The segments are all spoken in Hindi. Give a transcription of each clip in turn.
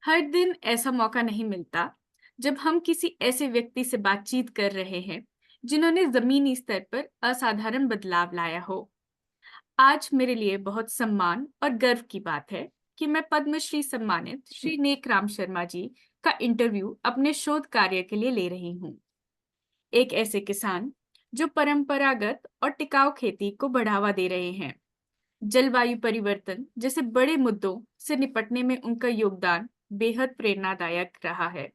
हर दिन ऐसा मौका नहीं मिलता जब हम किसी ऐसे व्यक्ति से बातचीत कर रहे हैं जिन्होंने जमीनी स्तर पर असाधारण बदलाव लाया हो। आज मेरे लिए बहुत सम्मान और गर्व की बात है कि मैं पद्मश्री सम्मानित श्री नेकराम शर्मा जी का इंटरव्यू अपने शोध कार्य के लिए ले रही हूँ। एक ऐसे किसान जो परंपरागत और टिकाऊ खेती को बढ़ावा दे रहे हैं। जलवायु परिवर्तन जैसे बड़े मुद्दों से निपटने में उनका योगदान बेहद प्रेरणादायक रहा है।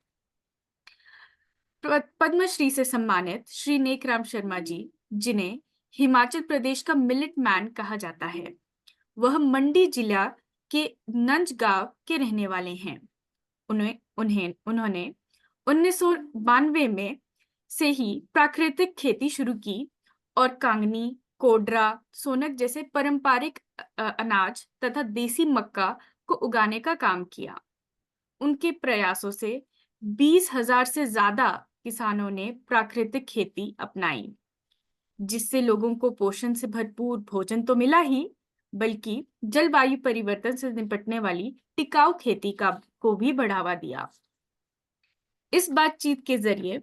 पद्मश्री से सम्मानित श्री नेकराम शर्मा जी, जिन्हें हिमाचल प्रदेश का मिलेट मैन कहा जाता है, वह मंडी जिला के नंज गांव के रहने वाले हैं। उन्हें उन्हें उन्होंने 1992 में से ही प्राकृतिक खेती शुरू की और कांगनी, कोडरा, सोनक जैसे पारंपरिक अनाज तथा देसी मक्का को उगाने का काम किया। उनके प्रयासों से 20,000 से ज्यादा किसानों ने प्राकृतिक खेती अपनाई, जिससे लोगों को पोषण से भरपूर भोजन तो मिला ही, बल्कि जलवायु परिवर्तन से निपटने वाली टिकाऊ खेती का को भी बढ़ावा दिया। इस बातचीत के जरिए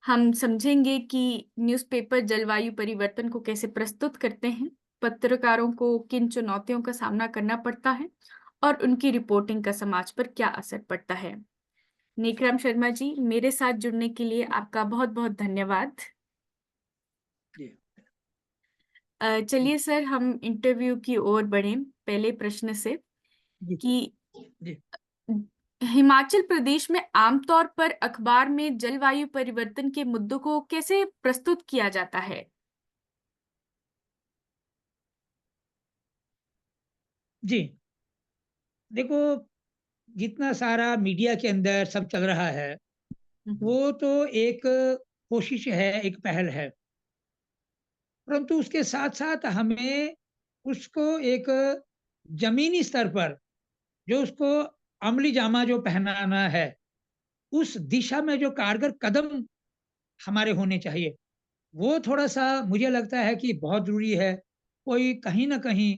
हम समझेंगे कि न्यूज़पेपर जलवायु परिवर्तन को कैसे प्रस्तुत करते हैं, पत्रकारों को किन चुनौतियों का सामना करना पड़ता है और उनकी रिपोर्टिंग का समाज पर क्या असर पड़ता है। नेकराम शर्मा जी, मेरे साथ जुड़ने के लिए आपका बहुत बहुत धन्यवाद। चलिए सर, हम इंटरव्यू की ओर बढ़ें पहले प्रश्न से कि हिमाचल प्रदेश में आमतौर पर अखबार में जलवायु परिवर्तन के मुद्दों को कैसे प्रस्तुत किया जाता है? जी, देखो, जितना सारा मीडिया के अंदर सब चल रहा है, वो तो एक कोशिश है, एक पहल है। परंतु उसके साथ-साथ हमें उसको एक ज़मीनी स्तर पर जो उसको अमली जामा जो पहनाना है, उस दिशा में जो कारगर कदम हमारे होने चाहिए, वो थोड़ा-सा मुझे लगता है कि बहुत ज़रूरी है। कोई कहीं न कहीं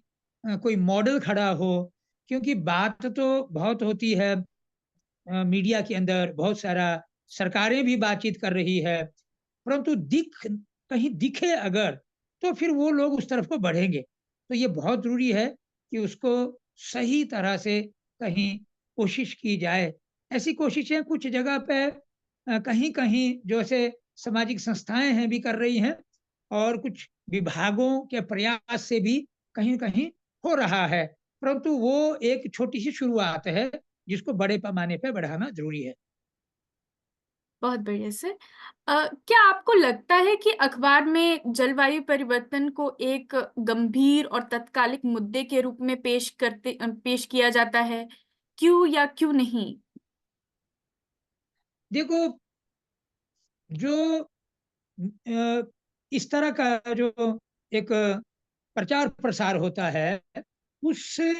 कोई मॉडल खड़ा हो, क्योंकि बात तो बहुत होती है मीडिया के अंदर, बहुत सारा सरकारें भी बातचीत कर रही है, परंतु कहीं दिखे अगर, तो फिर वो लोग उस तरफ को बढ़ेंगे। तो ये बहुत ज़रूरी है कि उसको सही तरह से कहीं कोशिश की जाए। ऐसी कोशिशें कुछ जगह पे कहीं-कहीं जो ऐसे सामाजिक संस्थाएँ हैं भी कर रही हैं और कुछ विभागों के प्रयास से भी कहीं-कहीं हो रहा है। परंतु वो एक छोटी-सी शुरुआत है, जिसको बड़े पैमाने पे बढ़ाना ज़रूरी है। बहुत बढ़िया सर। क्या आपको लगता है कि अखबार में जलवायु परिवर्तन को एक गंभीर और तत्कालिक मुद्दे के रूप में पेश किया जाता है? क्यों या क्यों नहीं? देखो, जो इस तरह का जो एक प्रचार-प्रसार होता है, उससे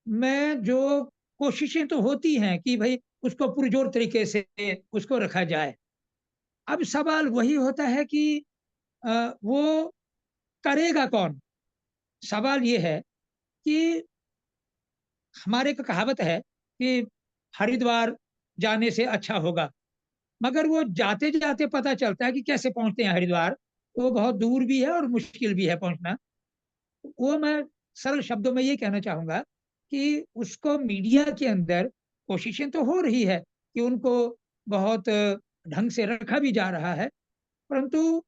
में जो कोशिशें तो होती हैं कि भई उसको पुरज़ोर तरीके से उसको रखा जाए। अब सवाल वही होता है कि वो करेगा कौन? सवाल ये है कि हमारे एक कहावत है कि हरिद्वार जाने से अच्छा होगा, मगर वो जाते-जाते पता चलता है कि कैसे पहुँचते हैं हरिद्वार, वो बहुत दूर भी है और मुश्किल भी है पहुँचना। वो मैं सरल शब्दों में ये कहना चाहूँगा कि उसको मीडिया के अंदर कोशिशें तो हो रही है कि उनको बहुत ढंग से रखा भी जा रहा है, परंतु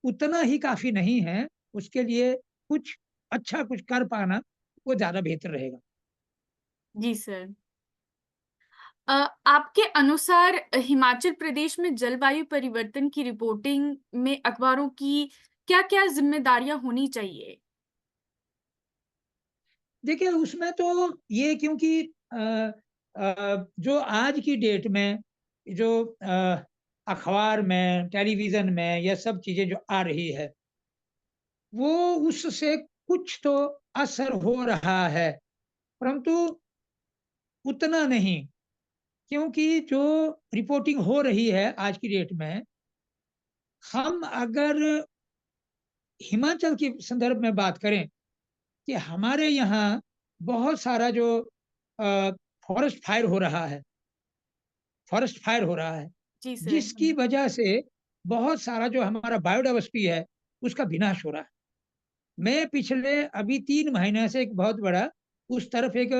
उतना ही काफ़ी नहीं है। उसके लिए कुछ अच्छा कुछ कर पाना वो ज़्यादा बेहतर रहेगा। जी सर। आपके अनुसार हिमाचल प्रदेश में जलवायु परिवर्तन की रिपोर्टिंग में अखबारों की क्या-क्या जिम्मेदारियां होनी चाहिए? देखिए, उसमें तो ये क्योंकि जो आज की डेट में जो अखबार में, टेलीविज़न में ये सब चीज़ें जो आ रही है, वो उससे कुछ तो असर हो रहा है, परंतु उतना नहीं। क्योंकि जो रिपोर्टिंग हो रही है आज की डेट में, हम अगर हिमाचल के संदर्भ में बात करें कि हमारे यहाँ बहुत सारा जो फॉरेस्ट फायर हो रहा है, फॉरेस्ट फायर हो रहा है, जी सर। जिसकी वजह से बहुत सारा जो हमारा बायोडायवर्सिटी है, उसका विनाश हो रहा है। मैं पिछले अभी 3 महीने से एक बहुत बड़ा उस तरफ एक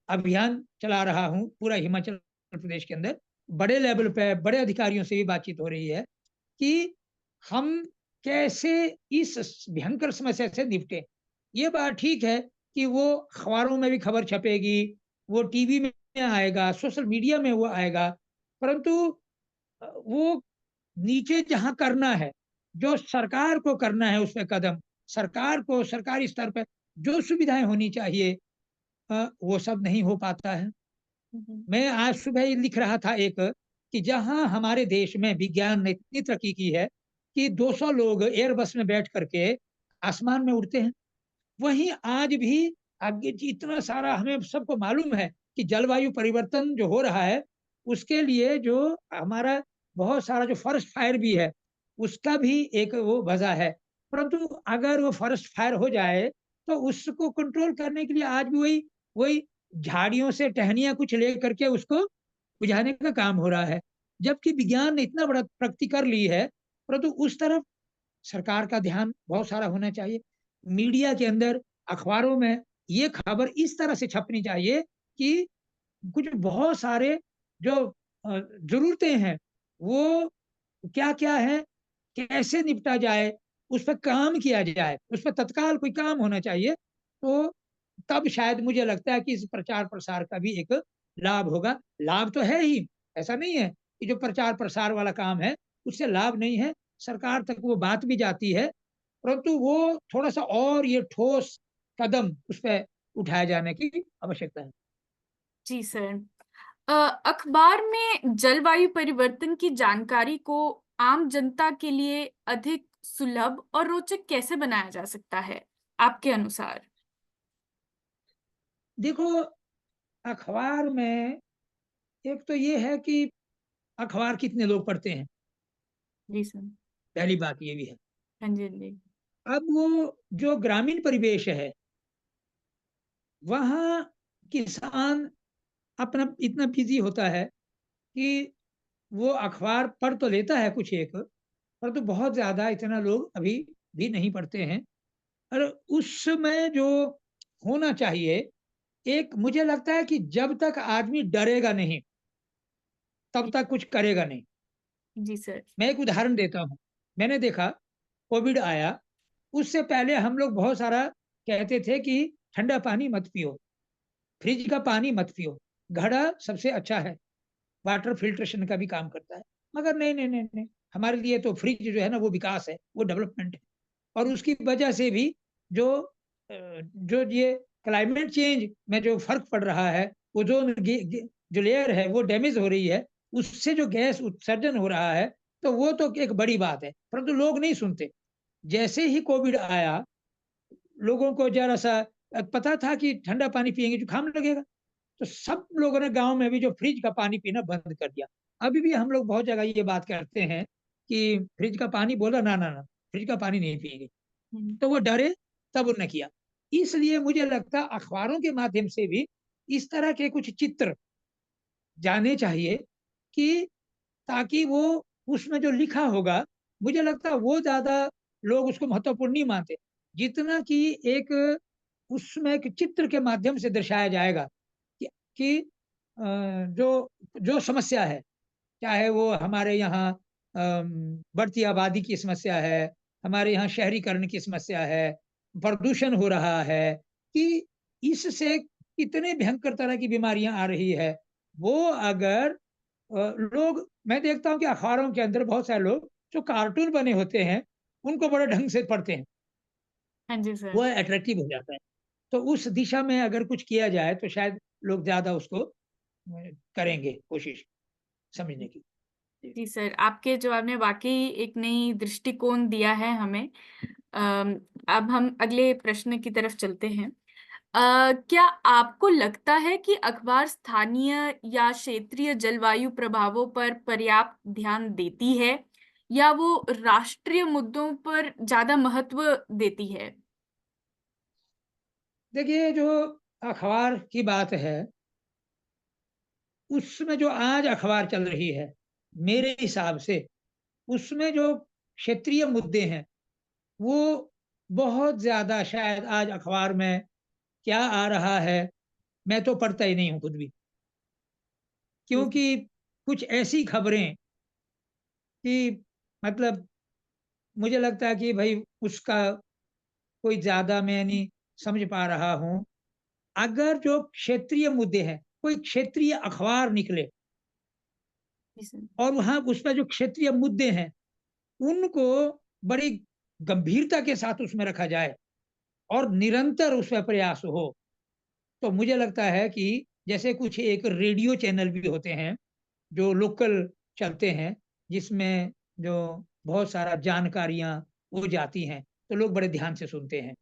अभियान चला रहा हूँ, पूरा हिमाचल प्रदेश के अंदर। बड़े लेवल पे बड़े अधिकारियों से भी बातचीत हो रही है कि हम कैसे इस भयंकर समस्या से निपटें। ये बात ठीक है कि वो अखबारों में भी खबर छपेगी, वो टीवी में आएगा, सोशल मीडिया में वो आएगा, परंतु वो नीचे जहाँ करना है, जो सरकार को करना है उस पे कदम, सरकार को सरकारी स्तर पे जो सुविधाएँ होनी चाहिए वो सब नहीं हो पाता है। हम्म। मैं आज सुबह ही लिख रहा था एक कि जहाँ हमारे देश में विज्ञान ने इतनी तरक्की की है कि 200 लोग एयरबस में बैठ करके आसमान में उड़ते हैं। वहीं आज भी आगे इतना सारा हमें सबको मालूम है कि जलवायु परिवर्तन जो हो रहा है, उसके लिए जो हमारा बहुत सारा जो फॉरेस्ट फायर भी है, उसका भी एक वो वजह है। परंतु अगर वो फॉरेस्ट फायर हो जाए, तो उसको कंट्रोल करने के लिए आज भी वही वही झाड़ियों से टहनियाँ कुछ ले करके उसको बुझाने का काम हो रहा है। जबकि विज्ञान ने इतना बड़ा प्रगति कर ली है, परंतु उस तरफ सरकार का ध्यान बहुत सारा होना चाहिए। मीडिया के अंदर, अखबारों में ये खबर इस तरह से छपनी चाहिए कि कुछ बहुत सारे जो ज़रूरतें हैं, वो क्या-क्या है, कैसे निपटा जाए, उस पे काम किया जाए, उस पे तत्काल कोई काम होना चाहिए। तो तब शायद मुझे लगता है कि इस प्रचार-प्रसार का भी एक लाभ होगा। लाभ तो है ही, ऐसा नहीं है कि जो प्रचार-प्रसार वाला काम है, उससे लाभ नहीं है, सरकार तक वो बात भी जाती है, परंतु वो थोड़ा-सा और ये ठोस कदम उस पे उठाए जाने की आवश्यकता है। जी सर। अखबार में जलवायु परिवर्तन की जानकारी को आम जनता के लिए अधिक सुलभ और रोचक कैसे बनाया जा सकता है, आपके अनुसार? देखो, अखबार में एक तो ये है कि अखबार कितने लोग पढ़ते हैं, जी सर। पहली बात ये भी है। हाँ जी, हाँ जी। अब वो जो ग्रामीण परिवेश है, वहाँ किसान अपना इतना बिज़ी होता है कि वो अखबार पढ़ तो लेता है कुछ एक, परंतु बहुत ज़्यादा इतना लोग अभी भी नहीं पढ़ते हैं। और उसमें जो होना चाहिए, एक मुझे लगता है कि जब तक आदमी डरेगा नहीं, तब तक कुछ करेगा नहीं। जी सर। मैं एक उदाहरण देता हूँ। मैंने देखा कोविड आया, उससे पहले हम लोग बहुत सारा कहते थे कि ठंडा पानी मत पियो, फ्रिज का पानी मत पियो, घड़ा सबसे अच्छा है, वाटर फिल्ट्रेशन का भी काम करता है। मगर नहीं, नहीं, नहीं, नहीं, हमारे लिए तो फ्रिज जो है ना वो विकास है, वो डेवलपमेंट है। और उसकी वजह से भी जो जो ये क्लाइमेट चेंज में जो फ़र्क पड़ रहा है, ओज़ोन गे गे जो लेयर है वो डैमेज हो रही है, उससे जो गैस उत्सर्जन हो रहा है, तो वो तो एक बड़ी बात है, परंतु लोग नहीं सुनते। जैसे ही कोविड आया, लोगों को ज़रा-सा पता था कि ठंडा पानी पिएँगे जुकाम लगेगा, तो सब लोगों ने गाँव में भी जो फ्रिज का पानी पीना बंद कर दिया। अभी भी हम लोग बहुत जगह ये बात करते हैं कि फ्रिज का पानी बोला ना, ना, ना, फ्रिज का पानी नहीं पिएँगे। हुँ। तो वो डरे, तब उन्होंने किया। इसलिए मुझे लगता है अखबारों के माध्यम से भी इस तरह के कुछ चित्र जाने चाहिए कि ताकि वो उसमें जो लिखा होगा, मुझे लगता है वो ज़्यादा लोग उसको महत्वपूर्ण नहीं मानते। जितना कि एक उसमें एक चित्र के माध्यम से दर्शाया जाएगा कि जो जो समस्या है, चाहे वो हमारे यहाँ बढ़ती आबादी की समस्या है, हमारे यहाँ शहरीकरण की समस्या है, प्रदूषण हो रहा है, कि इससे कितने भयंकर तरह की बीमारियाँ आ रही है। वो अगर लोग मैं देखता हूँ कि अखबारों के अंदर बहुत सारे लोग जो कार्टून बने होते हैं, उनको बड़े ढंग से पढ़ते हैं, हाँ जी सर। वो अट्रैक्टिव हो जाता है। तो उस दिशा में अगर कुछ किया जाए तो शायद लोग ज़्यादा उसको करेंगे कोशिश समझने की। जी। जी सर, आपके जवाब ने वाक़ई एक नई दृष्टिकोण दिया है हमें। अम, अब हम अगले प्रश्न की तरफ चलते हैं। क्या आपको लगता है कि अखबार स्थानीय या क्षेत्रीय जलवायु प्रभावों पर पर्याप्त ध्यान देती है या वो राष्ट्रीय मुद्दों पर ज़्यादा महत्व देती है? देखिए जो अखबार की बात है, उसमें जो आज अखबार चल रही है, मेरे हिसाब से उसमें जो क्षेत्रीय मुद्दे हैं, वो बहुत ज़्यादा शायद आज अखबार में क्या आ रहा है, मैं तो पढ़ता ही नहीं हूँ खुद भी। जी, क्योंकि कुछ ऐसी खबरें कि मतलब मुझे लगता है कि भई उसका कोई ज़्यादा मैं नहीं समझ पा रहा हूँ। अगर जो क्षेत्रीय मुद्दे हैं, कोई क्षेत्रीय अखबार निकले जी सर। और वहाँ उसमें जो क्षेत्रीय मुद्दे हैं, उनको बड़ी गंभीरता के साथ उसमें रखा जाए और निरंतर उसमें प्रयास हो, तो मुझे लगता है कि जैसे कुछ एक रेडियो चैनल भी होते हैं, जो लोकल चलते हैं, जिसमें जो बहुत सारा जानकारियाँ हो जाती हैं, तो लोग बड़े ध्यान से सुनते हैं।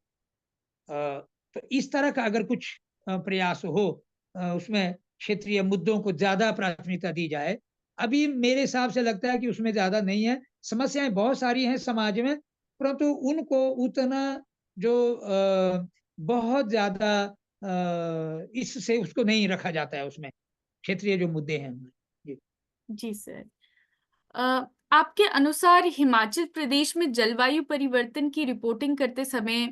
तो इस तरह का अगर कुछ प्रयास हो उसमें क्षेत्रीय मुद्दों को ज़्यादा प्राथमिकता दी जाए। अभी मेरे हिसाब से लगता है कि उसमें ज़्यादा नहीं है, समस्याएँ बहुत सारी हैं समाज में, परंतु उनको उतना जो बहुत ज़्यादा इससे उसको नहीं रखा जाता है उसमें, क्षेत्रीय जो मुद्दे हैं उनमें। जी। जी सर। अ, आपके अनुसार हिमाचल प्रदेश में जलवायु परिवर्तन की रिपोर्टिंग करते समय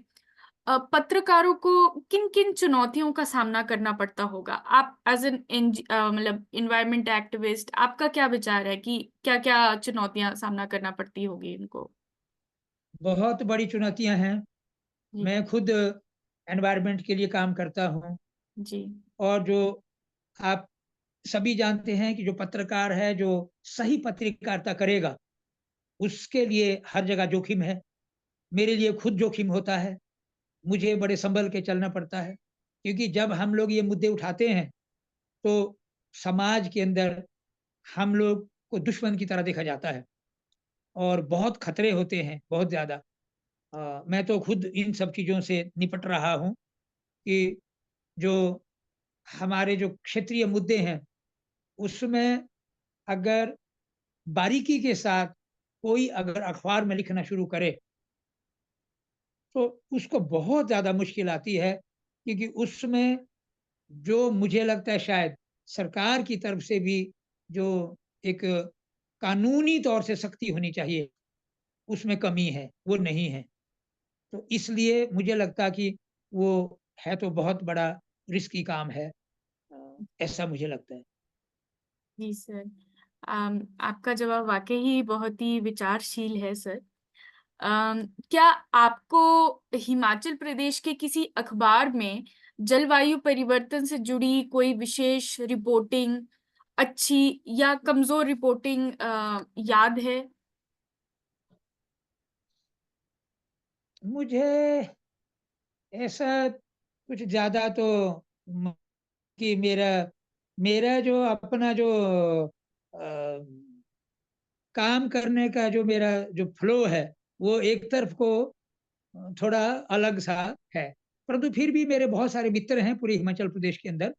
पत्रकारों को किन-किन चुनौतियों का सामना करना पड़ता होगा? आप एज़ एन मतलब एनवायरनमेंट एक्टिविस्ट आपका क्या विचार है कि क्या-क्या चुनौतियाँ सामना करना पड़ती होगी इनको? बहुत बड़ी चुनौतियाँ हैं, जी, मैं खुद एनवायरनमेंट के लिए काम करता हूँ जी, और जो आप सभी जानते हैं कि जो पत्रकार है, जो सही पत्रकारिता करेगा, उसके लिए हर जगह जोखिम है। मेरे लिए खुद जोखिम होता है। मुझे बड़े सँभल के चलना पड़ता है, क्योंकि जब हम लोग ये मुद्दे उठाते हैं, तो समाज के अंदर हम लोग को दुश्मन की तरह देखा जाता है और बहुत खतरे होते हैं, बहुत ज़्यादा। मैं तो खुद इन सब चीज़ों से निपट रहा हूँ कि जो हमारे जो क्षेत्रीय मुद्दे हैं, उसमें अगर बारीकी के साथ कोई अगर अखबार में लिखना शुरू करे, तो उसको बहुत ज़्यादा मुश्किल आती है, क्योंकि उसमें जो मुझे लगता है शायद सरकार की तरफ से भी जो एक कानूनी तौर से सख्ती होनी चाहिए, उसमें कमी है, वो नहीं है। तो इसलिए मुझे लगता कि वो है तो बहुत बड़ा रिस्की काम है। ऐसा मुझे लगता है। जी सर। आपका जवाब वाक़ई ही बहुत ही विचारशील है सर। क्या आपको हिमाचल प्रदेश के किसी अखबार में जलवायु परिवर्तन से जुड़ी कोई विशेष रिपोर्टिंग अच्छी या कमज़ोर रिपोर्टिंग याद है? मुझे ऐसा कुछ ज़्यादा तो म कि मेरा मेरा जो अपना जो अ, काम करने का जो मेरा जो फ्लो है, वो एक तरफ को थोड़ा अलग-सा है। परंतु फिर भी मेरे बहुत सारे मित्र हैं पूरे हिमाचल प्रदेश के अंदर,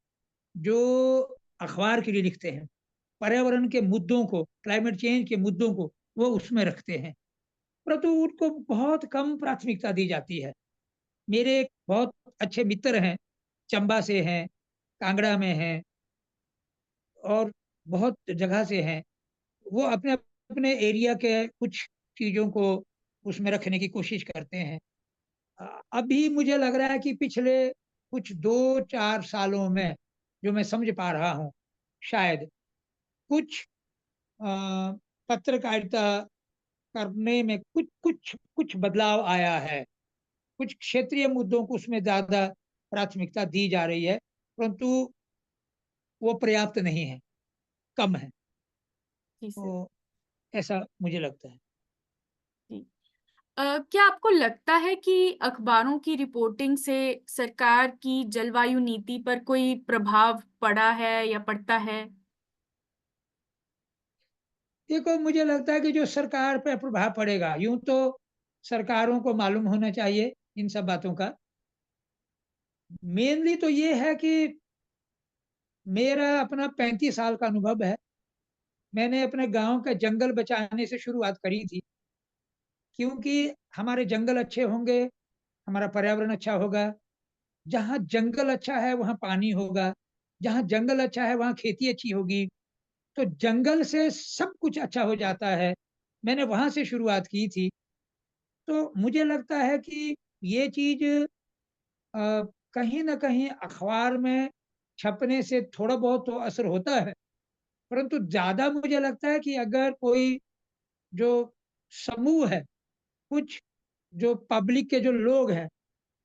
जो अखबार के लिए लिखते हैं। पर्यावरण के मुद्दों को, क्लाइमेट चेंज के मुद्दों को वो उसमें रखते हैं, परंतु उनको बहुत कम प्राथमिकता दी जाती है। मेरे एक बहुत अच्छे मित्र हैं, चंबा से हैं, कांगड़ा में हैं और बहुत जगह से हैं। वो अपने-अपने एरिया के कुछ चीज़ों को उसमें रखने की कोशिश करते हैं। अभी मुझे लग रहा है कि पिछले कुछ 2-4 सालों में, जो मैं समझ पा रहा हूँ, शायद कुछ अ, पत्रकारिता करने में कुछ बदलाव आया है। कुछ क्षेत्रीय मुद्दों को उसमें ज़्यादा प्राथमिकता दी जा रही है, परंतु वो पर्याप्त नहीं है, कम है। जी सर, तो ऐसा मुझे लगता है। जी। क्या आपको लगता है कि अखबारों की रिपोर्टिंग से सरकार की जलवायु नीति पर कोई प्रभाव पड़ा है या पड़ता है? देखो, मुझे लगता है कि जो सरकार पे प्रभाव पड़ेगा, यूँ तो सरकारों को मालूम होना चाहिए इन सब बातों का। मेनली तो ये है कि मेरा अपना 35 साल का अनुभव है। मैंने अपने गाँव का जंगल बचाने से शुरुआत करी थी, क्योंकि हमारे जंगल अच्छे होंगे, हमारा पर्यावरण अच्छा होगा। जहाँ जंगल अच्छा है, वहाँ पानी होगा, जहाँ जंगल अच्छा है वहाँ खेती अच्छी होगी, तो जंगल से सब कुछ अच्छा हो जाता है। मैंने वहाँ से शुरुआत की थी। तो मुझे लगता है कि ये चीज़ कहीं न कहीं अखबार में छपने से थोड़ा बहुत तो असर होता है, परंतु ज़्यादा मुझे लगता है कि अगर कोई जो समूह है, कुछ जो पब्लिक के जो लोग हैं,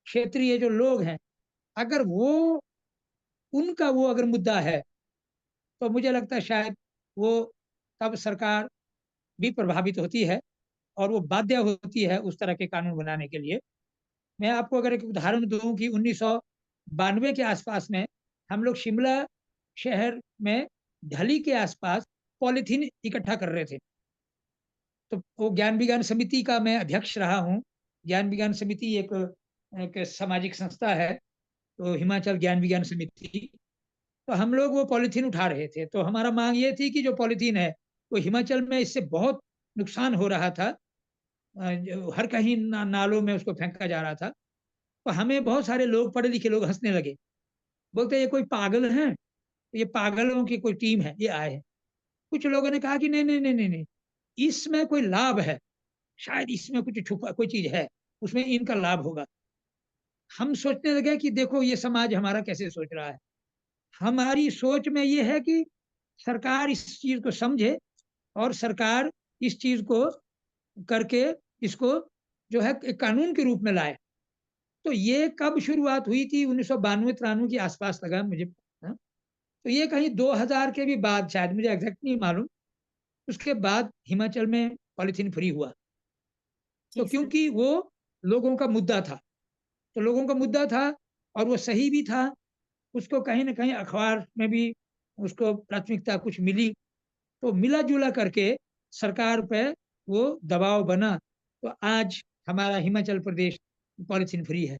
क्षेत्रीय जो लोग हैं, अगर वो उनका वो अगर मुद्दा है, तो मुझे लगता है शायद वो तब सरकार भी प्रभावित होती है और वो बाध्य होती है उस तरह के कानून बनाने के लिए। मैं आपको अगर एक उदाहरण दूँ कि 1992 के आसपास में हम लोग शिमला शहर में ढली के आसपास पॉलीथीन इकट्ठा कर रहे थे। तो वो ज्ञान विज्ञान समिति का मैं अध्यक्ष रहा हूँ। ज्ञान विज्ञान समिति एक एक सामाजिक संस्था है, तो हिमाचल ज्ञान विज्ञान समिति। तो हम लोग वो पॉलीथीन उठा रहे थे। तो हमारा माँग ये थी कि जो पॉलीथीन है, वो हिमाचल में इससे बहुत नुकसान हो रहा था। जो हर कहीं नालों में उसको फेंका जा रहा था। तो हमें बहुत सारे लोग, पढ़े लिखे लोग हँसने लगे। बोलते ये कोई पागल हैं, ये पागलों की कोई टीम है, ये आए हैं। कुछ लोगों ने कहा कि नहीं, नहीं, नहीं, नहीं, नहीं, इसमें कोई लाभ है, शायद इसमें कुछ छुपा कोई चीज़ है, उसमें इनका लाभ होगा। हम सोचने लगे कि देखो ये समाज हमारा कैसे सोच रहा है। हमारी सोच में ये है कि सरकार इस चीज़ को समझे और सरकार इस चीज़ को करके इसको जो है एक कानून के रूप में लाए। तो ये कब शुरुआत हुई थी? 1992-93 के आसपास लगा मुझे। हाँ, तो ये कहीं 2000 के भी बाद, शायद मुझे एग्ज़ैक्ट नहीं मालूम, उसके बाद हिमाचल में पॉलीथीन फ्री हुआ। तो जी सर। क्योंकि वो लोगों का मुद्दा था, तो लोगों का मुद्दा था और वो सही भी था, उसको कहीं न कहीं अखबार में भी उसको प्राथमिकता कुछ मिली, तो मिला-जुला करके सरकार पे वो दबाव बना, तो आज हमारा हिमाचल प्रदेश पॉलीथीन फ्री है।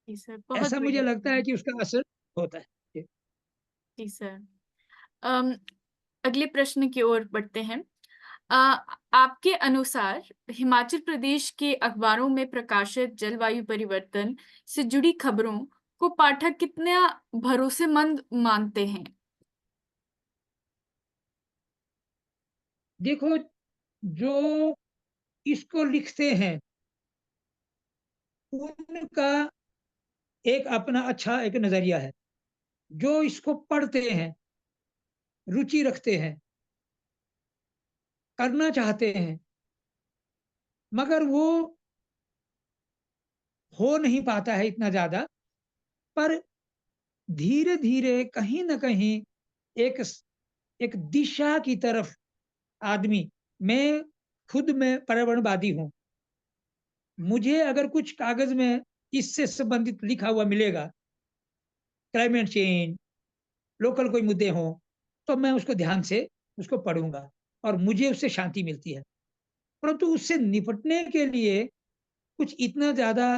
जी सर, बहुत ऐसा मुझे लगता बढ़िया। है कि उसका असर होता है। जी। जी सर। अम, अगले प्रश्न की ओर बढ़ते हैं। आपके अनुसार हिमाचल प्रदेश के अखबारों में प्रकाशित जलवायु परिवर्तन से जुड़ी खबरों को पाठक कितना भरोसेमंद मानते हैं? देखो, जो इसको लिखते हैं, उनका एक अपना अच्छा एक नज़रिया है। जो इसको पढ़ते हैं, रुचि रखते हैं, करना चाहते हैं, मगर वो हो नहीं पाता है इतना ज़्यादा, पर धीरे-धीरे कहीं न कहीं एक एक दिशा की तरफ आदमी, मैं खुद में पर्यावरणवादी हूँ। मुझे अगर कुछ कागज़ में इससे संबंधित लिखा हुआ मिलेगा, क्लाइमेट चेंज, लोकल कोई मुद्दे हों, तो मैं उसको ध्यान से उसको पढ़ूँगा और मुझे उससे शांति मिलती है। परंतु उससे निपटने के लिए कुछ इतना ज़्यादा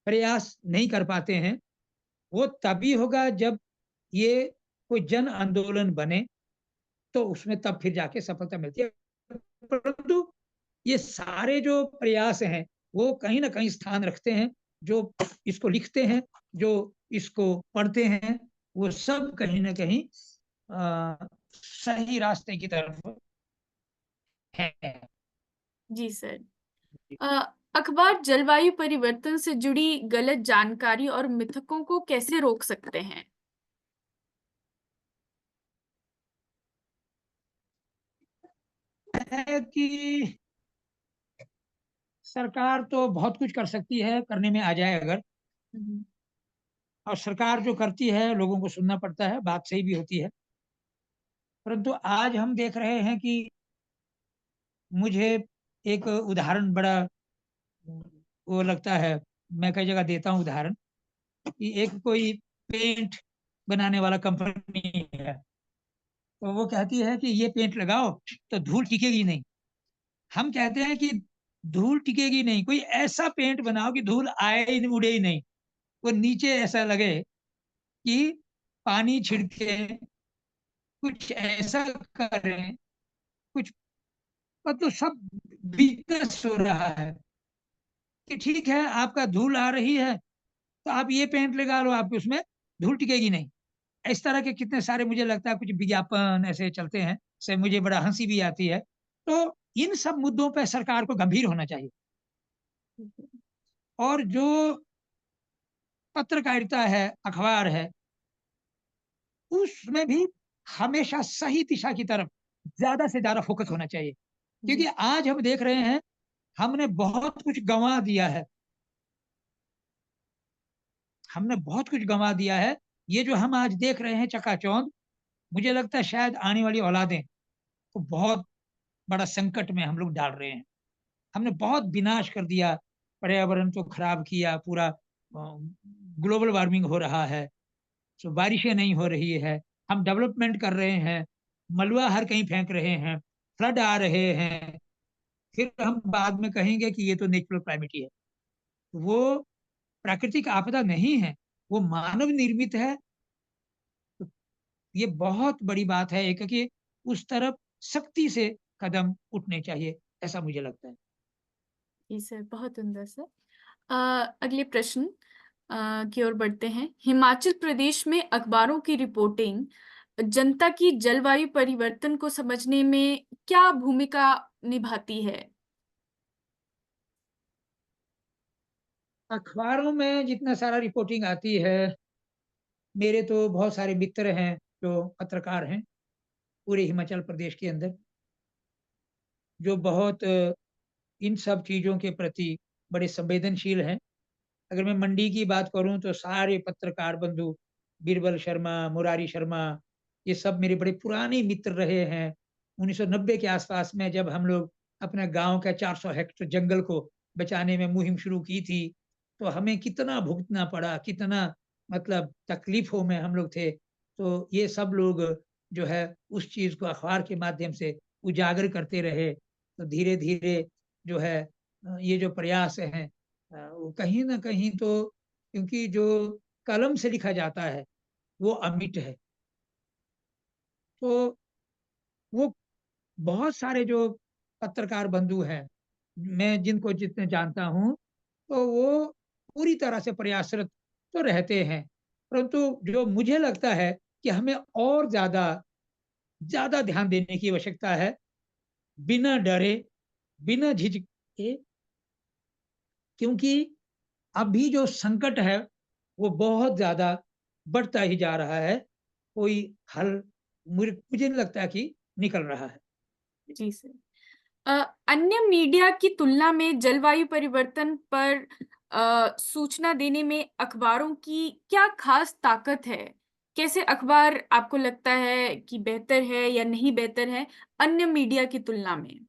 प्रयास नहीं कर पाते हैं। वो तभी होगा जब ये कोई जन आंदोलन बने, तो उसमें तब फिर जाके सफलता मिलती है। परंतु ये सारे जो प्रयास हैं, वो कहीं न कहीं स्थान रखते हैं। जो इसको लिखते हैं, जो इसको पढ़ते हैं, वो सब कहीं न कहीं सही रास्ते की तरफ हैं। जी सर। अ, अखबार जलवायु परिवर्तन से जुड़ी गलत जानकारी और मिथकों को कैसे रोक सकते हैं? है कि सरकार तो बहुत कुछ कर सकती है, करने में आ जाए अगर, हम्म। और सरकार जो करती है, लोगों को सुनना पड़ता है, बात सही भी होती है। परंतु आज हम देख रहे हैं कि मुझे एक उदाहरण बड़ा वो लगता है, मैं कई जगह देता हूँ उदाहरण, कि एक कोई पेंट बनाने वाला कंपनी है, तो वो कहती है कि ये पेंट लगाओ तो धूल टिकेगी नहीं। हम कहते हैं कि धूल टिकेगी नहीं, कोई ऐसा पेंट बनाओ कि धूल आए ही नहीं, उड़े ही नहीं। वो नीचे ऐसा लगे कि पानी छिड़के, कुछ ऐसा करें, कुछ, मतलब सब बिज़नेस हो रहा है कि ठीक है, आपका धूल आ रही है, तो आप ये पेंट लगा लो, आपकी उसमें धूल टिकेगी नहीं। इस तरह के कितने सारे मुझे लगता है कुछ विज्ञापन ऐसे चलते हैं, से मुझे बड़ा हँसी भी आती है। तो इन सब मुद्दों पे सरकार को गंभीर होना चाहिए और जो पत्रकारिता है, अखबार है, उसमें भी हमेशा सही दिशा की तरफ ज़्यादा से ज़्यादा फ़ोकस होना चाहिए। क्योंकि जी। आज हम देख रहे हैं, हमने बहुत कुछ गँवा दिया है। हमने बहुत कुछ गँवा दिया है। ये जो हम आज देख रहे हैं चकाचौंध, मुझे लगता है शायद आने वाली औलादें को बहुत बड़ा संकट में हम लोग डाल रहे हैं। हमने बहुत विनाश कर दिया, पर्यावरण को खराब किया, पूरा ग्लोबल वार्मिंग हो रहा है, तो बारिशें नहीं हो रही है, हम डेवलपमेंट कर रहे हैं, मलबा हर कहीं फेंक रहे हैं, फ्लड आ रहे हैं, फिर हम बाद में कहेंगे कि ये तो नेचुरल क्लाइमेट ही है। वो प्राकृतिक आपदा नहीं है, वो मानव निर्मित है। तो ये बहुत बड़ी बात है एक कि उस तरफ सख्ती से कदम उठने चाहिए, ऐसा मुझे लगता है। जी सर, बहुत उम्दा सर। अगले प्रश्न की ओर बढ़ते हैं। हिमाचल प्रदेश में अखबारों की रिपोर्टिंग जनता की जलवायु परिवर्तन को समझने में क्या भूमिका निभाती है? अखबारों में जितना सारा रिपोर्टिंग आती है, मेरे तो बहुत सारे मित्र हैं जो पत्रकार हैं, पूरे हिमाचल प्रदेश के अंदर, जो बहुत इन सब चीज़ों के प्रति बड़े संवेदनशील हैं। अगर मैं मंडी की बात करूँ तो सारे पत्रकार बंधु, बीरबल शर्मा, मुरारी शर्मा, ये सब मेरे बड़े पुराने मित्र रहे हैं। 1990 के आस-पास में जब हम लोग अपने गाँव का 400 हेक्टेयर जंगल को बचाने में मुहिम शुरू की थी, तो हमें कितना भुगतना पड़ा, कितना मतलब तकलीफ़ों में हम लोग थे। तो ये सब लोग जो है उस चीज़ को अखबार के माध्यम से उजागर करते रहे। तो धीरे-धीरे जो है ये जो प्रयास हैं वो कहीं न कहीं तो क्योंकि जो कलम से लिखा जाता है, वो अमिट है। तो वो बहुत सारे जो पत्रकार बंधु हैं, मैं जिनको जितने जानता हूँ, तो वो पूरी तरह से प्रयासरत तो रहते हैं। परंतु जो मुझे लगता है कि हमें और ज़्यादा ध्यान देने की आवश्यकता है, बिना डरे, बिना झिझके क्योंकि अभी जो संकट है, वो बहुत ज़्यादा बढ़ता ही जा रहा है। कोई हल मुझे नहीं लगता कि निकल रहा है। जी सर। अन्य मीडिया की तुलना में जलवायु परिवर्तन पर सूचना देने में अखबारों की क्या खास ताकत है? कैसे अखबार आपको लगता है कि बेहतर है या नहीं बेहतर है अन्य मीडिया की तुलना में?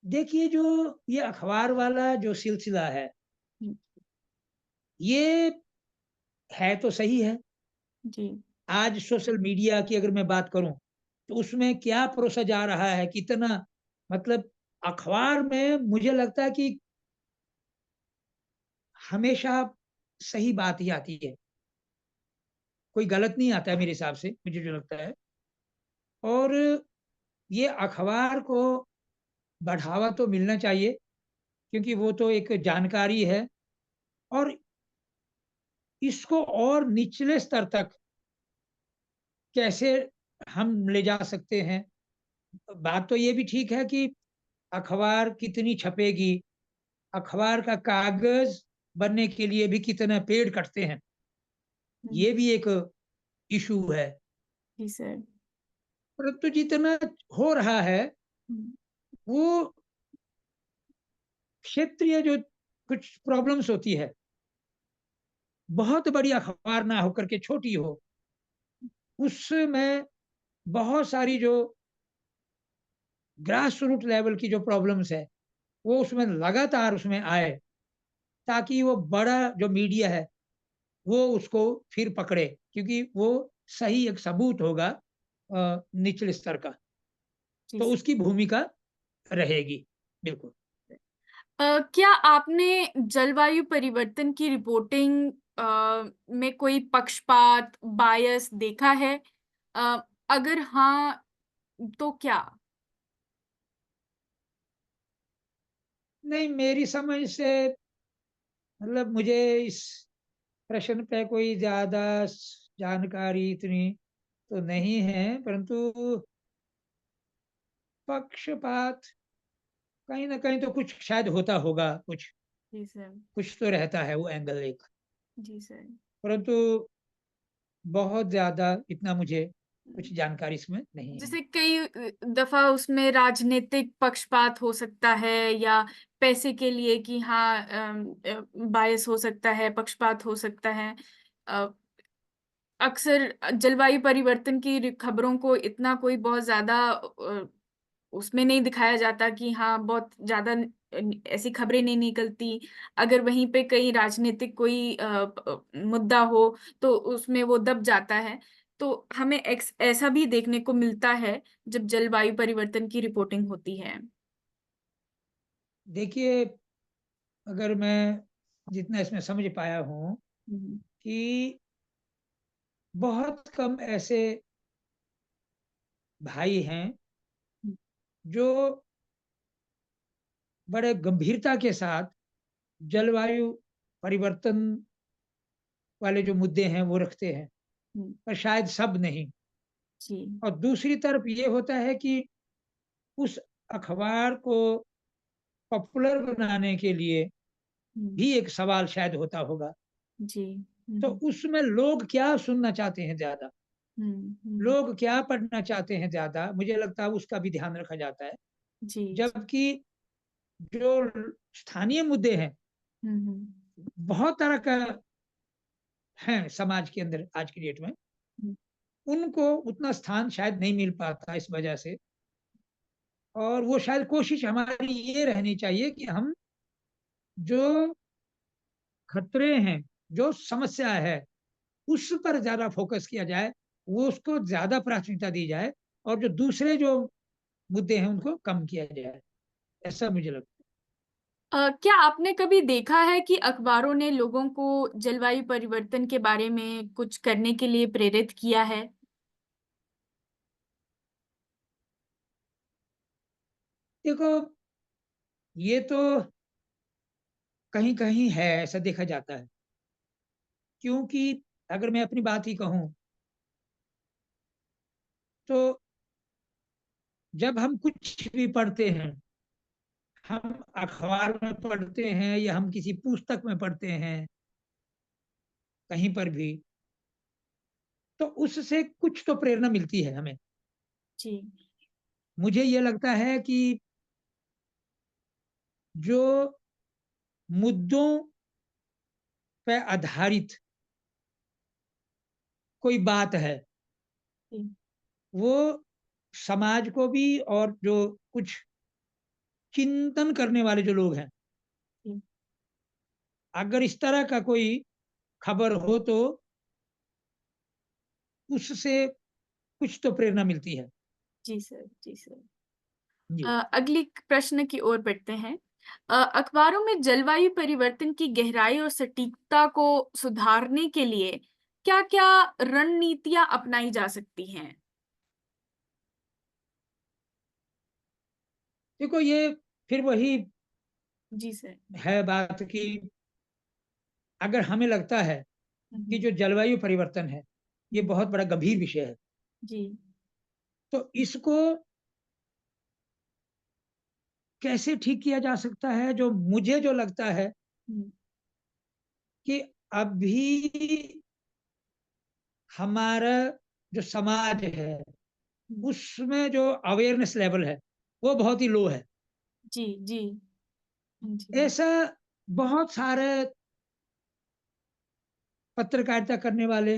देखिए, जो ये अखबार वाला जो सिलसिला है, हुँ, ये है तो सही है। जी। आज सोशल मीडिया की अगर मैं बात करूँ, तो उसमें क्या परोसा जा रहा है, कितना मतलब अखबार में मुझे लगता है कि हमेशा सही बात ही आती है। कोई गलत नहीं आता है मेरे हिसाब से, मुझे जो लगता है। और ये अखबार को बढ़ावा तो मिलना चाहिए, क्योंकि वो तो एक जानकारी है और इसको और निचले स्तर तक कैसे हम ले जा सकते हैं। बात तो ये भी ठीक है कि अखबार कितनी छपेगी, अखबार का कागज़ बनने के लिए भी कितना पेड़ कटते हैं, हुँ, ये भी एक इश्यू है। जी सर। परंतु जितना हो रहा है, हुँ, वो क्षेत्रीय जो कुछ प्रॉब्लम्स होती है, बहुत बड़ी अखबार ना होकर के छोटी हो, उसमें बहुत सारी जो ग्रास रूट लेवल की जो प्रॉब्लम्स है, वो उसमें लगातार उसमें आए, ताकि वो बड़ा जो मीडिया है, वो उसको फिर पकड़े, क्योंकि वो सही एक सबूत होगा निचले स्तर का, जी तो सर। उसकी भूमिका रहेगी। बिल्कुल। क्या आपने जलवायु परिवर्तन की रिपोर्टिंग में कोई पक्षपात, बायस देखा है? अ, अगर हाँ, तो क्या? नहीं, मेरी समझ से मतलब मुझे इस प्रश्न पे कोई ज़्यादा जानकारी इतनी तो नहीं है, परंतु पक्षपात कहीं न कहीं तो कुछ शायद होता होगा, जी सर। कुछ तो रहता है वो एंगल एक। जी सर। परंतु बहुत ज़्यादा इतना मुझे कुछ जानकारी इसमें नहीं है। जैसे कई दफा उसमें राजनीतिक पक्षपात हो सकता है, या पैसे के लिए कि हाँ बायस हो सकता है, पक्षपात हो सकता है। अ, अक्सर जलवायु परिवर्तन की खबरों को इतना कोई बहुत ज्यादा उसमें नहीं दिखाया जाता कि हाँ बहुत ज्यादा ऐसी खबरें नहीं निकलती। अगर वहीं पे कहीं राजनीतिक कोई मुद्दा हो तो उसमें वो दब जाता है। तो हमें ऐसा भी देखने को मिलता है जब जलवायु परिवर्तन की रिपोर्टिंग होती है। देखिए, अगर मैं जितना इसमें समझ पाया हूँ हम्म। कि बहुत कम ऐसे भाई हैं जो बड़े गंभीरता के साथ जलवायु परिवर्तन वाले जो मुद्दे हैं वो रखते हैं, हम्म। पर शायद सब नहीं। जी। और दूसरी तरफ ये होता है कि उस अखबार को पॉपुलर बनाने के लिए हम्म। भी एक सवाल शायद होता होगा। जी। तो हम्म। उसमें लोग क्या सुनना चाहते हैं ज़्यादा, हम्म। लोग क्या पढ़ना चाहते हैं ज़्यादा, मुझे लगता है उसका भी ध्यान रखा जाता है। जी। जबकि जो स्थानीय मुद्दे हैं, बहुत तरह का हैं समाज के अंदर आज की डेट में, हम्म। उनको उतना स्थान शायद नहीं मिल पाता इस वजह से। और वो शायद कोशिश हमारी ये रहनी चाहिए कि हम जो खतरे हैं, जो समस्या है, उस पर ज़्यादा फ़ोकस किया जाए, वो उसको ज़्यादा प्राथमिकता दी जाए और जो दूसरे जो मुद्दे हैं उनको कम किया जाए, ऐसा मुझे लगता है। क्या आपने कभी देखा है कि अखबारों ने लोगों को जलवायु परिवर्तन के बारे में कुछ करने के लिए प्रेरित किया है? देखो, ये तो कहीं-कहीं है, ऐसा देखा जाता है। क्योंकि अगर मैं अपनी बात ही कहूँ, तो जब हम कुछ भी पढ़ते हैं, हम अखबार में पढ़ते हैं या हम किसी पुस्तक में पढ़ते हैं, कहीं पर भी, तो उससे कुछ तो प्रेरणा मिलती है हमें। जी। मुझे ये लगता है कि जो मुद्दों पे आधारित कोई बात है, जी। वो समाज को भी और जो कुछ चिंतन करने वाले जो लोग हैं, जी। अगर इस तरह का कोई खबर हो तो उससे कुछ तो प्रेरणा मिलती है। जी सर। जी सर। जी। अगली प्रश्न की ओर बढ़ते हैं। अखबारों में जलवायु परिवर्तन की गहराई और सटीकता को सुधारने के लिए क्या-क्या रणनीतियां अपनाई जा सकती हैं? देखो, ये फिर वही जी सर। है बात कि अगर हमें लगता है कि हम्म। जो जलवायु परिवर्तन है, ये हम्म। बहुत बड़ा गंभीर विषय है, जी। तो इसको कैसे ठीक किया जा सकता है, जो मुझे जो लगता है हम्म। कि अभी हमारा जो समाज है, हम्म। उसमें जो अवेयरनेस लेवल है, वो बहुत ही लो है। जी। जी। जी। ऐसा बहुत सारे पत्रकारिता करने वाले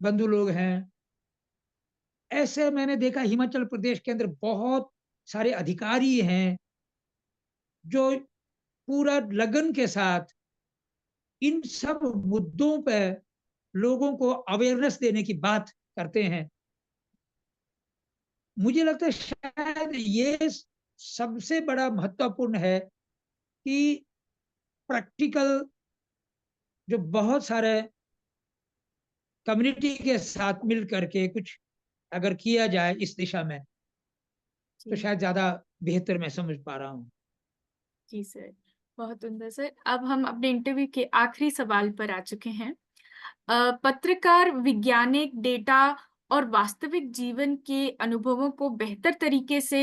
बंधु लोग हैं। ऐसे मैंने देखा हिमाचल प्रदेश के अंदर बहुत सारे अधिकारी हैं, जो पूरा लगन के साथ इन सब मुद्दों पे लोगों को अवेयरनेस देने की बात करते हैं। मुझे लगता है शायद ये सबसे बड़ा महत्वपूर्ण है कि प्रैक्टिकल जो बहुत सारे कम्युनिटी के साथ मिल करके कुछ अगर किया जाए इस दिशा में, तो जी। शायद ज़्यादा बेहतर मैं समझ पा रहा हूँ। जी सर। बहुत उम्दा सर। अब हम अपने इंटरव्यू के आखिरी सवाल पर आ चुके हैं। पत्रकार वैज्ञानिक डेटा और वास्तविक जीवन के अनुभवों को बेहतर तरीके से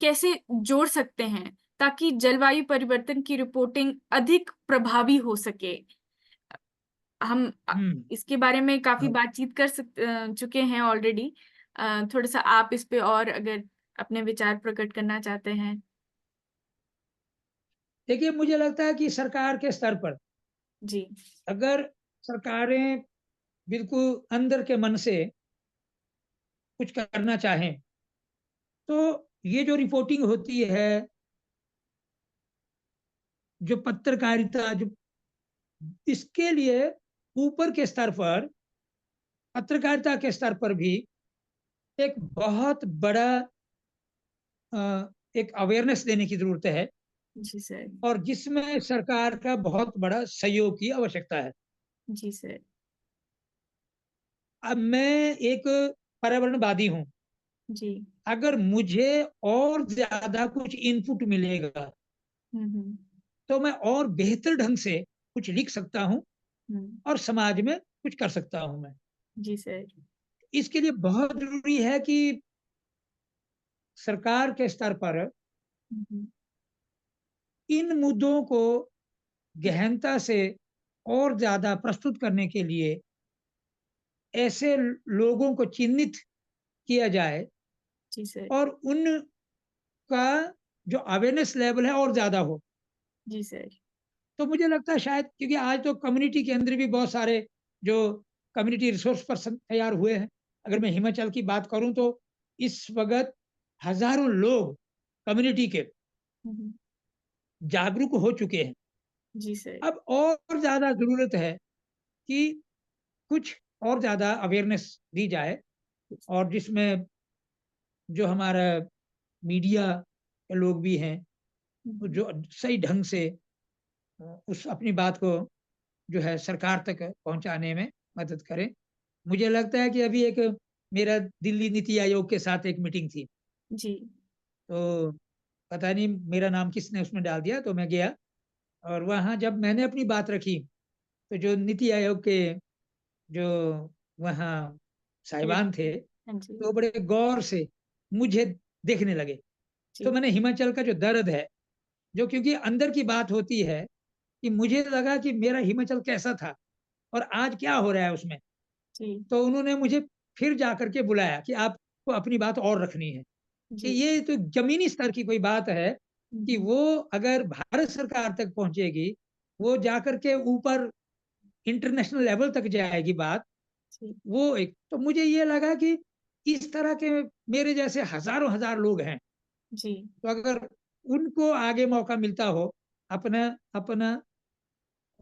कैसे जोड़ सकते हैं ताकि जलवायु परिवर्तन की रिपोर्टिंग अधिक प्रभावी हो सके। हम हम्म। इसके बारे में काफी हाँ। बातचीत कर चुके हैं ऑलरेडी। थोड़ा सा आप इस पे और अगर अपने विचार प्रकट करना चाहते हैं। देखिए, मुझे लगता है कि सरकार के स्तर पर जी। अगर सरकारें बिल्कुल अंदर के मन से कुछ करना चाहें, तो ये जो रिपोर्टिंग होती है, जो पत्रकारिता, जो इसके लिए ऊपर के स्तर पर, पत्रकारिता के स्तर पर भी एक बहुत बड़ा अ, एक अवेयरनेस देने की जरूरत है, जी सर। और जिसमें सरकार का बहुत बड़ा सहयोग की आवश्यकता है। जी सर। अब मैं एक पर्यावरणवादी हूँ। जी। अगर मुझे और ज्यादा कुछ इनपुट मिलेगा, हम्म। तो मैं और बेहतर ढंग से कुछ लिख सकता हूँ हम्म। और समाज में कुछ कर सकता हूँ मैं। जी सर। इसके लिए बहुत जरूरी है कि सरकार के स्तर पर हम्म। इन मुद्दों को गहनता से और ज्यादा प्रस्तुत करने के लिए ऐसे लोगों को चिन्हित किया जाए, जी सर। और उनका जो अवेयरनेस लेवल है और ज्यादा हो। जी सर। तो मुझे लगता है शायद, क्योंकि आज तो कम्युनिटी के अंदर भी बहुत सारे जो कम्युनिटी रिसोर्स पर्सन तैयार हुए हैं। अगर मैं हिमाचल की बात करूं, तो इस वक्त हजारों लोग कम्युनिटी के हम्म। जागरूक हो चुके हैं। जी सर। अब और ज्यादा जरूरत है कि कुछ और ज्यादा अवेयरनेस दी जाए, और जिसमें जो हमारा मीडिया के लोग भी हैं, तो हम्म। जो सही ढंग से उस अपनी बात को जो है सरकार तक पहुंचाने में मदद करें। मुझे लगता है कि अभी एक मेरा दिल्ली नीति आयोग के साथ एक मीटिंग थी, जी। तो पता नहीं मेरा नाम किसने उसमें डाल दिया, तो मैं गया। और वहाँ जब मैंने अपनी बात रखी, तो जो नीति आयोग के जो वहाँ साहिबान थे, हाँ जी। तो बड़े गौर से मुझे देखने लगे। तो जी। मैंने हिमाचल का जो दर्द है, जो क्योंकि अंदर की बात होती है, कि मुझे लगा कि मेरा हिमाचल कैसा था और आज क्या हो रहा है उसमें। जी। तो उन्होंने मुझे फिर जा करके बुलाया कि आपको अपनी बात और रखनी है, कि जी। ये तो जमीनी स्तर की कोई बात है, कि हम्म। वो अगर भारत सरकार तक पहुंचेगी, वो जाकर के ऊपर इंटरनेशनल लेवल तक जाएगी बात। जी। वो एक तो मुझे ये लगा कि इस तरह के मेरे जैसे हजारों हजार लोग हैं, जी। तो अगर उनको आगे मौका मिलता हो अपना अपना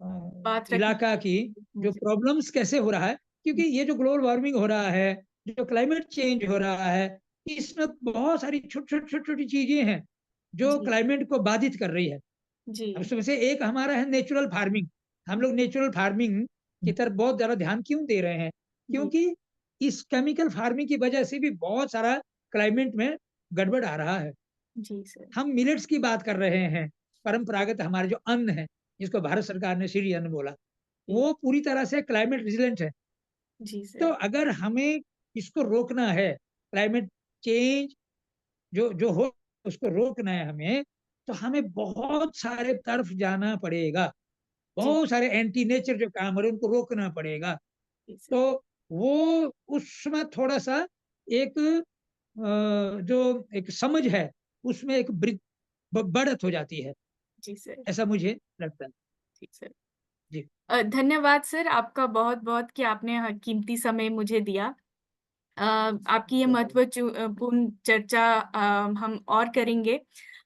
बात रखने इलाका की की। जो जी। प्रॉब्लम्स कैसे हो रहा है, क्योंकि ये जो ग्लोबल वार्मिंग हो रहा है, जो क्लाइमेट चेंज हो रहा है, इसमें बहुत सारी छोटी छोटी चीजें हैं जो जी। क्लाइमेट को बाधित कर रही है। जी। अब उसमें से एक हमारा है नेचुरल फार्मिंग। हम लोग नेचुरल फार्मिंग की तरफ बहुत ज्यादा ध्यान क्यों दे रहे हैं? जी। क्योंकि इस केमिकल फार्मिंग की वजह से भी बहुत सारा क्लाइमेट में गड़बड़ आ रहा है। जी सर। हम मिलेट्स की बात कर रहे हैं, परंपरागत हमारे जो अन्न है, जिसको भारत सरकार ने श्री अन्न बोला, जी। वो पूरी तरह से क्लाइमेट रेजिलेंट है। जी तो सर। अगर हमें इसको रोकना है, क्लाइमेट चेंज जो जो हो उसको रोकना है हमें, तो हमें बहुत सारे तरफ जाना पड़ेगा। जी। बहुत सारे एंटी नेचर जो काम हो रहे हैं उनको रोकना पड़ेगा। जी सर। तो वो उसमें थोड़ा सा एक जो एक समझ है, उसमें एक बढ़त हो जाती है, जी सर। ऐसा मुझे लगता है। जी सर। जी। धन्यवाद सर आपका बहुत बहुत कि आपने कीमती समय मुझे दिया। आपकी ये महत्वपूर्ण चर्चा हम और करेंगे।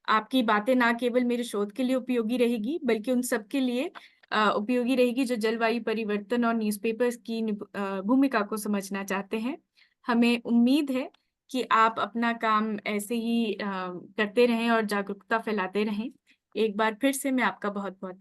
आपकी बातें ना केवल मेरे शोध के लिए उपयोगी रहेगी बल्कि उन सब के लिए उपयोगी रहेगी जो जलवायु परिवर्तन और न्यूज़पेपर्स की भूमिका को समझना चाहते हैं। हमें उम्मीद है कि आप अपना काम ऐसे ही करते रहें और जागरूकता फैलाते रहें। एक बार फिर से मैं आपका बहुत बहुत